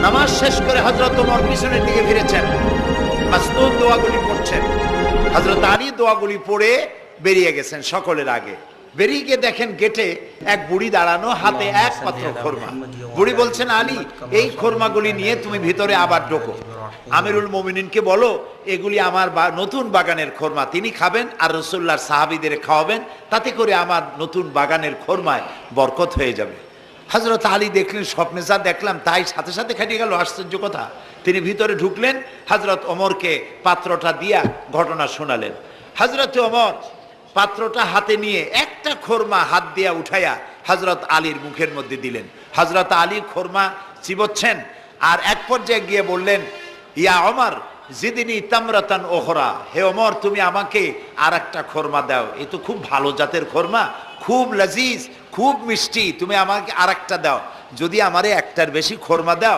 নামাজ শেষ করে হযরত ওমর পিছনের দিকে ফিরেছেন, মাসনুন দোয়াগুলি পড়ছেন। হযরত আলী দোয়াগুলি পড়ে বেরিয়ে গেছেন সকলের আগে। বেরিয়ে গিয়ে দেখেন গেটে এক বুড়ি দাঁড়ানো, হাতে এক পাত্র খোরমা। বুড়ি বলছেন, আলী, এই খোরমাগুলি নিয়ে তুমি ভিতরে আবার ঢোকো। আমিরুল মুমিনিনকে বলো এগুলি আমার নতুন বাগানের খোরমা, তিনি খাবেন আর রাসূলুল্লাহর সাহাবীদের খাওয়াবেন, তাতে করে আমার নতুন বাগানের খোরমায় বরকত হয়ে যাবে। হযরত আলী দেখলেন স্বপ্নে যা দেখলাম তাই সাথে সাথে খেটে গেল, আশ্চর্য কথা। তিনি ভিতরে ঢুকলেন, হযরত ওমরকে পাত্রটা দিয়া ঘটনা শোনালেন। হযরত ওমর পাত্রটা হাতে নিয়ে একটা খোরমা হাত দিয়া উঠাইয়া হযরত আলীর মুখের মধ্যে দিলেন। হযরত আলী খোরমা চিবোচ্ছেন আর এক পর্যায়ে গিয়ে বললেন, ইয়া ওমর জিদনি তামরাতান ওখরা, হে ওমর তুমি আমাকে আর একটা খোরমা দাও, এ তো খুব ভালো জাতের খোরমা, খুব লজিজ, খুব মিষ্টি, তুমি আমাকে আর একটা দাও। যদি আমারে একটার বেশি খোরমা দাও